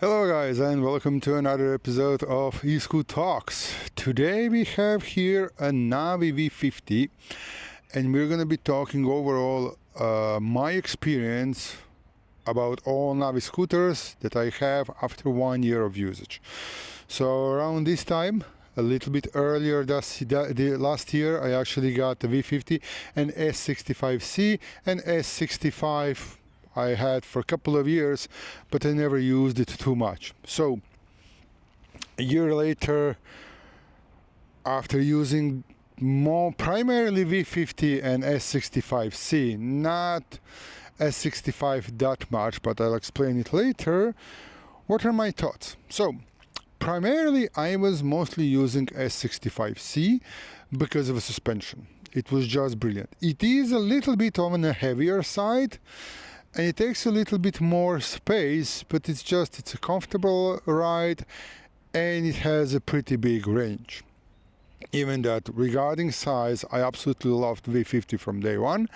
Hello guys, and welcome to another episode of eScoot Talks. Today we have here a Navee V50 and we're going to be talking overall my experience about all Navee scooters that I have after 1 year of usage. So around this time, a little bit earlier last year, I actually got the V50 and S65C and S65 I had for a couple of years, but I never used it too much. So a year later, after using more primarily V50 and S65C, not S65 that much, but I'll explain it later, what are my thoughts? So primarily I was mostly using S65C because of the suspension. It was just brilliant. It is a little bit on the heavier side, and it takes a little bit more space, but it's a comfortable ride and it has a pretty big range. Even that, regarding size, I absolutely loved V50 from day one,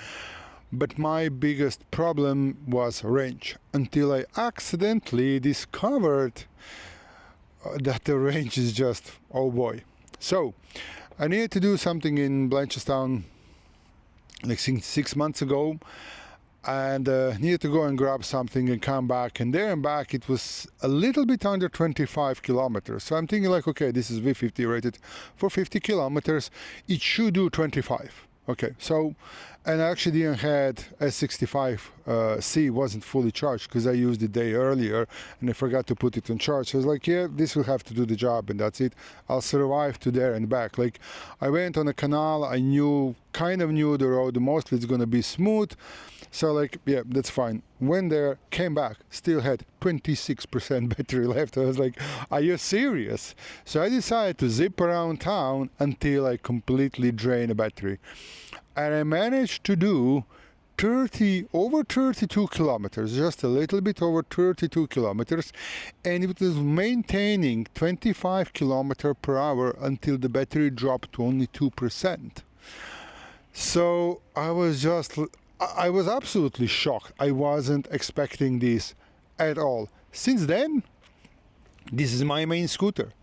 but my biggest problem was range, until I accidentally discovered that the range is just, oh boy. So I needed to do something in Blanchardstown like 6 months ago, and needed to go and grab something and come back, and there and back it was a little bit under 25 kilometers. So I'm thinking like, okay, this is V50 rated for 50 kilometers, it should do 25. Okay, so, and I actually didn't had S65C wasn't fully charged because I used it day earlier and I forgot to put it on charge. So I was like, yeah, this will have to do the job and that's it. I'll survive to there and back. Like, I went on a canal, I kind of knew the road, mostly it's gonna be smooth. So like, yeah, that's fine. Went there, came back, still had 26% battery left. I was like, are you serious? So I decided to zip around town until I completely drained the battery. And I managed to do over 32 kilometers, just a little bit over 32 kilometers, and it was maintaining 25 kilometers per hour until the battery dropped to only 2%. So I was absolutely shocked. I wasn't expecting this at all. Since then, this is my main scooter.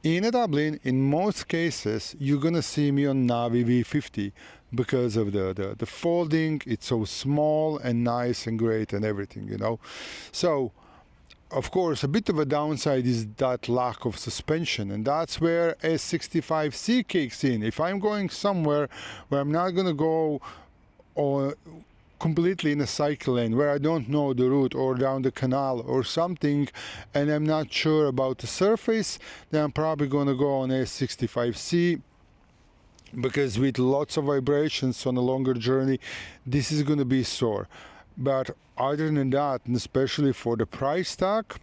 In Dublin, in most cases, you're gonna see me on Navee V50 because of the folding. It's so small and nice and great and everything, you know. So, of course, a bit of a downside is that lack of suspension, and that's where S65C kicks in. If I'm going somewhere where I'm not gonna go or completely in a cycle lane where I don't know the route, or down the canal or something, and I'm not sure about the surface, then I'm probably going to go on S65C, because with lots of vibrations on a longer journey, this is going to be sore. But other than that, and especially for the price tag,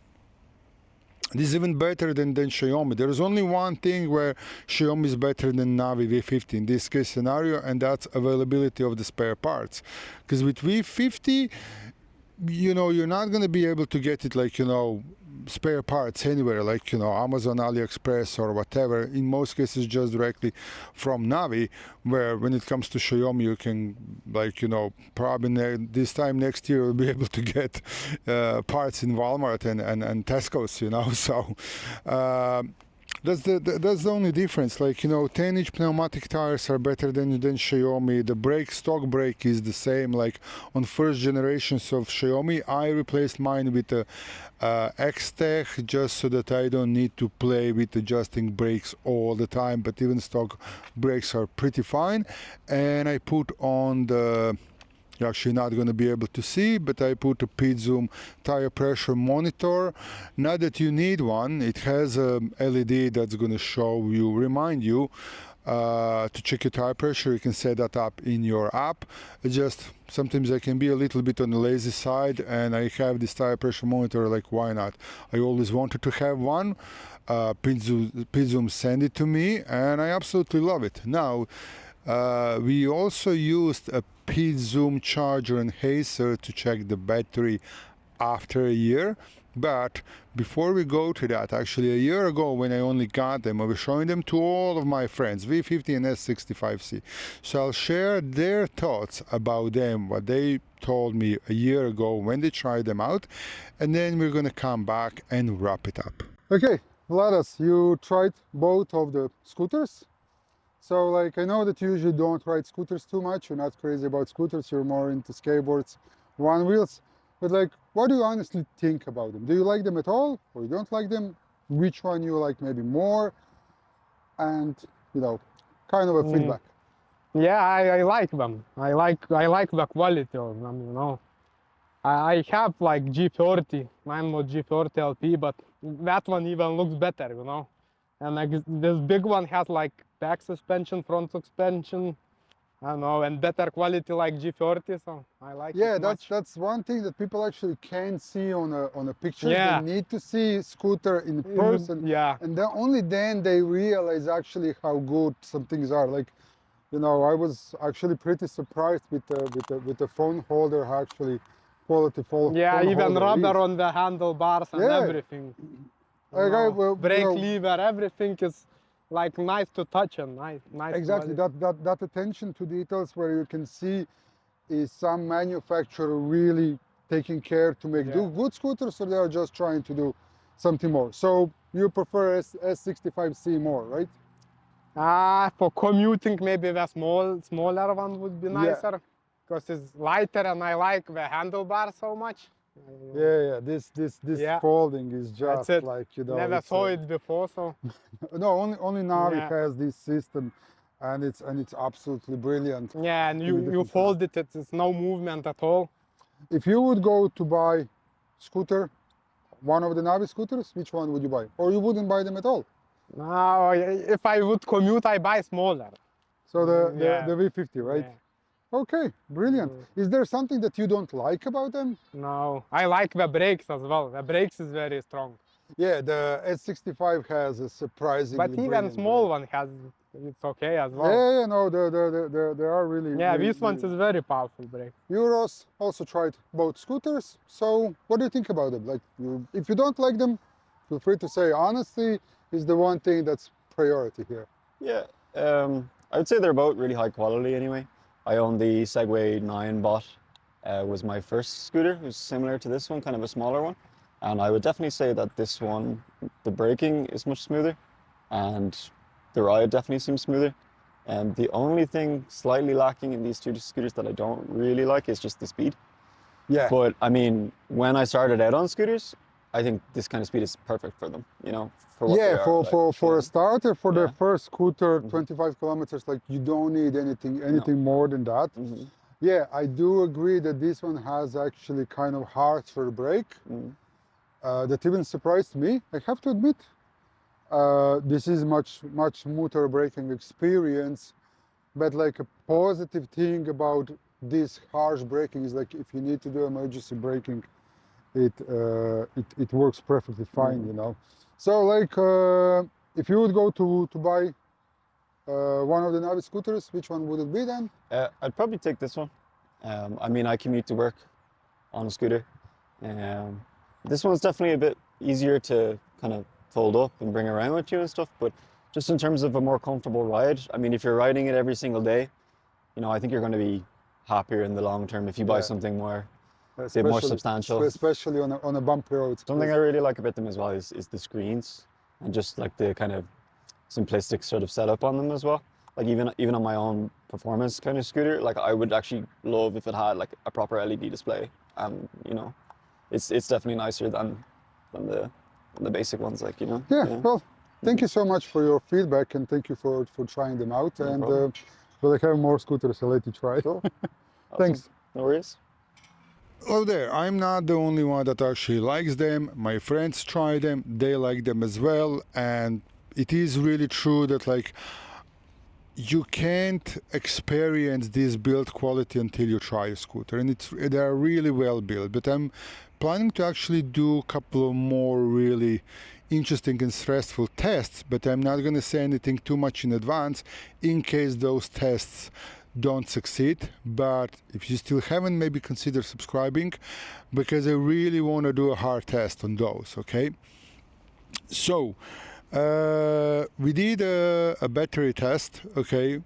this is even better than Xiaomi. There's only one thing where Xiaomi is better than Navee V50 in this case scenario, and that's availability of the spare parts. Because with V50, you know, you're not going to be able to get it like, you know, spare parts anywhere, like, you know, Amazon, AliExpress or whatever. In most cases just directly from Navee, where when it comes to Xiaomi, you can, like, you know, probably this time next year you'll be able to get parts in Walmart and Tesco's, you know. So that's the only difference. Like, you know, 10-inch pneumatic tires are better than Xiaomi. The stock brake is the same. Like on first generations of Xiaomi, I replaced mine with the X-Tech just so that I don't need to play with adjusting brakes all the time. But even stock brakes are pretty fine. And I put on you're actually not going to be able to see, but I put a PidZoom tire pressure monitor. Not that you need one, it has a LED that's going to remind you to check your tire pressure. You can set that up in your app. Just sometimes I can be a little bit on the lazy side, and I have this tire pressure monitor, like, why not? I always wanted to have one. PidZoom sent it to me, and I absolutely love it. Now, we also used a PidZoom charger and hazer to check the battery after a year. But before we go to that, actually a year ago when I only got them, I was showing them to all of my friends, V50 and S65C. So I'll share their thoughts about them, what they told me a year ago when they tried them out, and then we're gonna come back and wrap it up. Okay, Vladas, you tried both of the scooters. So like, I know that you usually don't ride scooters too much. You're not crazy about scooters. You're more into skateboards, one wheels. But like, what do you honestly think about them? Do you like them at all, or you don't like them? Which one you like maybe more? And you know, kind of a feedback. Yeah, I like them. I like the quality of them. You know, I have like G30. Mine was G30 LP, but that one even looks better. You know, and like this big one has like back suspension, front suspension. I don't know, and better quality like G30, so I like Yeah, it much. that's one thing that people actually can't see on a picture. Yeah. They need to see scooter in person, Yeah. and then only then they realize actually how good some things are. Like, you know, I was actually pretty surprised with the phone holder, how actually quality phone Yeah, even holder rubber is. on the handlebars and Yeah, everything. well, Brake lever, everything is like nice to touch and nice exactly quality. that attention to details where you can see is some manufacturer really taking care to make do good scooters, or they are just trying to do something more. So you prefer S65C more, right? For commuting, maybe the smaller one would be Yeah. nicer because it's lighter and I like the handlebar so much. Yeah. This Yeah, folding is that's just it. like, you know, Never it's saw it before, so no, only Navee yeah. has this system, and it's absolutely brilliant. Yeah, and in the you different fold it, it's no movement at all. If you would go to buy scooter, one of the Navee scooters, which one would you buy? Or you wouldn't buy them at all? Now, if I would commute, I buy smaller. So Yeah, the V50, right? yeah. Okay, brilliant. Is there something that you don't like about them? No, I like the brakes as well. The brakes is very strong. Yeah, the S65 has a surprisingly But even brilliant small brake. one has, it's okay as well. Yeah, no, they are really, Yeah, really, this one really is very powerful brake. Euros also tried both scooters. So what do you think about them? Like, if you don't like them, feel free to say. Honestly, is the one thing that's priority here. Yeah, I would say they're both really high quality anyway. I own the Segway 9 bot, was my first scooter. It was similar to this one, kind of a smaller one. And I would definitely say that this one, the braking is much smoother and the ride definitely seems smoother. And the only thing slightly lacking in these two scooters that I don't really like is just the speed. Yeah. But I mean, when I started out on scooters, I think this kind of speed is perfect for them, you know, for what they Yeah, are. for a starter, for the Yeah. first scooter, 25 kilometers, like you don't need anything more than that. Yeah, I do agree that this one has actually kind of harsher brake. That even surprised me, I have to admit. This is much smoother braking experience, but like a positive thing about this harsh braking is like if you need to do emergency braking, it works perfectly fine, you know. So like if you would go to buy one of the Navee scooters, which one would it be then? I'd probably take this one. I mean, I commute to work on a scooter. This one's definitely a bit easier to kind of fold up and bring around with you and stuff, but just in terms of a more comfortable ride, I mean, if you're riding it every single day, you know, I think you're going to be happier in the long term if you buy something more, a bit more substantial. Especially on a bumpy road. Something I really like about them as well is the screens and just like the kind of simplistic sort of setup on them as well. Like even on my own performance kind of scooter, like I would actually love if it had like a proper LED display, and you know, it's definitely nicer than the basic ones, like, you know. Yeah. Well, thank you so much for your feedback, and thank you for trying them out. No and problem. will I have more scooters? I'll let you try. Cool. Thanks. No worries. Oh, there, I'm not the only one that actually likes them. My friends try them, they like them as well, and it is really true that like you can't experience this build quality until you try a scooter, and they are really well built. But I'm planning to actually do a couple of more really interesting and stressful tests, but I'm not going to say anything too much in advance in case those tests don't succeed. But if you still haven't, maybe consider subscribing, because I really want to do a hard test on those. Okay, so we did a battery test, okay,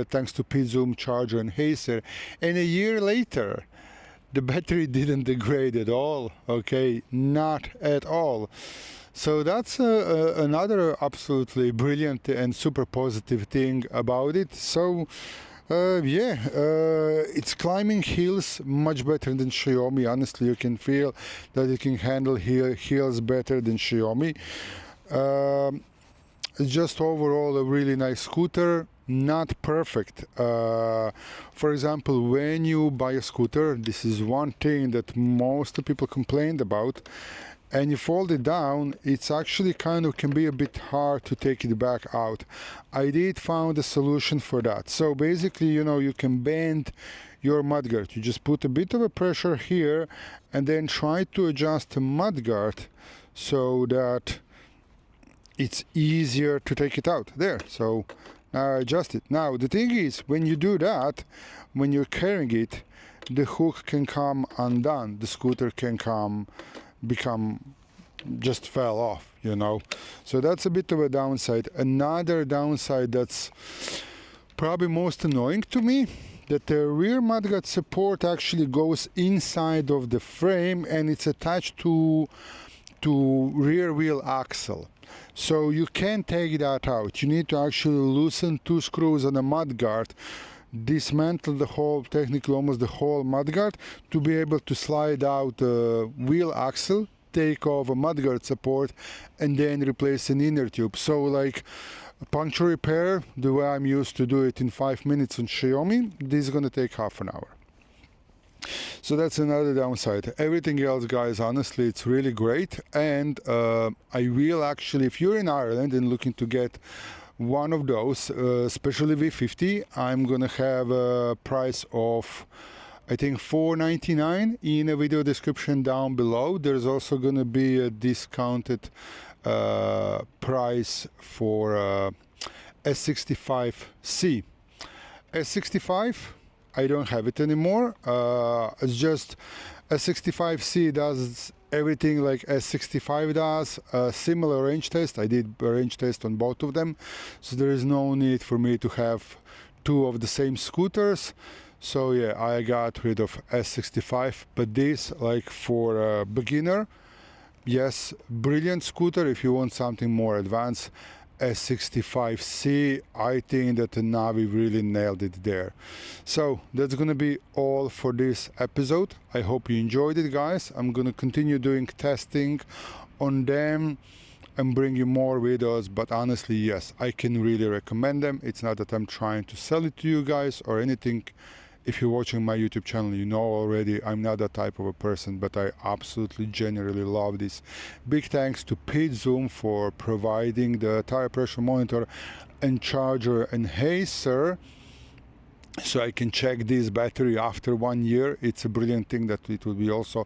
thanks to PZoom, charger and Hacer, and a year later the battery didn't degrade at all. Okay, not at all. So that's another absolutely brilliant and super positive thing about it. So yeah, it's climbing hills much better than Xiaomi. Honestly, you can feel that it can handle hills better than Xiaomi. It's just overall a really nice scooter. Not perfect. For example, when you buy a scooter, this is one thing that most people complained about, and you fold it down, it's actually kind of can be a bit hard to take it back out. I did found a solution for that. So basically, you know, you can bend your mudguard. You just put a bit of a pressure here and then try to adjust the mudguard so that it's easier to take it out. There, so now I adjust it. Now the thing is, when you do that, when you're carrying it, the hook can come undone. The scooter can become just fell off, you know. So that's a bit of a downside. Another downside that's probably most annoying to me, that the rear mudguard support actually goes inside of the frame and it's attached to rear wheel axle. So you can't take that out. You need to actually loosen two screws on the mudguard, dismantle the whole, technically almost the whole mudguard, to be able to slide out the wheel axle, take off a mudguard support, and then replace an inner tube. So like a puncture repair, the way I'm used to do it in 5 minutes on Xiaomi, this is going to take half an hour. So that's another downside. Everything else, guys, honestly, it's really great. And I will actually, if you're in Ireland and looking to get one of those, especially V50, I'm gonna have a price of, I think, $4.99 in a video description down below. There's also gonna be a discounted price for S65C. S65, I don't have it anymore. It's just S65C does everything like S65 does. A similar range test. I did a range test on both of them, so there is no need for me to have two of the same scooters. So yeah, I got rid of S65, but this, like for a beginner, yes, brilliant scooter. If you want something more advanced, S65C, I think that the Navee really nailed it there. So that's gonna be all for this episode. I hope you enjoyed it, guys. I'm gonna continue doing testing on them and bring you more videos, but honestly, yes, I can really recommend them. It's not that I'm trying to sell it to you guys or anything. If you're watching my YouTube channel, you know already I'm not that type of a person, but I absolutely genuinely love this. Big thanks to PZoom for providing the tire pressure monitor and charger and Hacer, so I can check this battery after 1 year. It's a brilliant thing that it will be also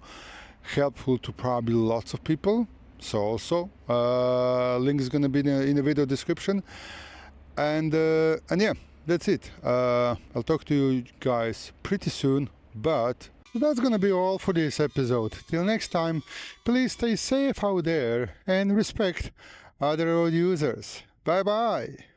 helpful to probably lots of people. So also link is going to be in the video description, and yeah, that's it. I'll talk to you guys pretty soon, but that's gonna be all for this episode. Till next time, please stay safe out there and respect other road users. Bye bye.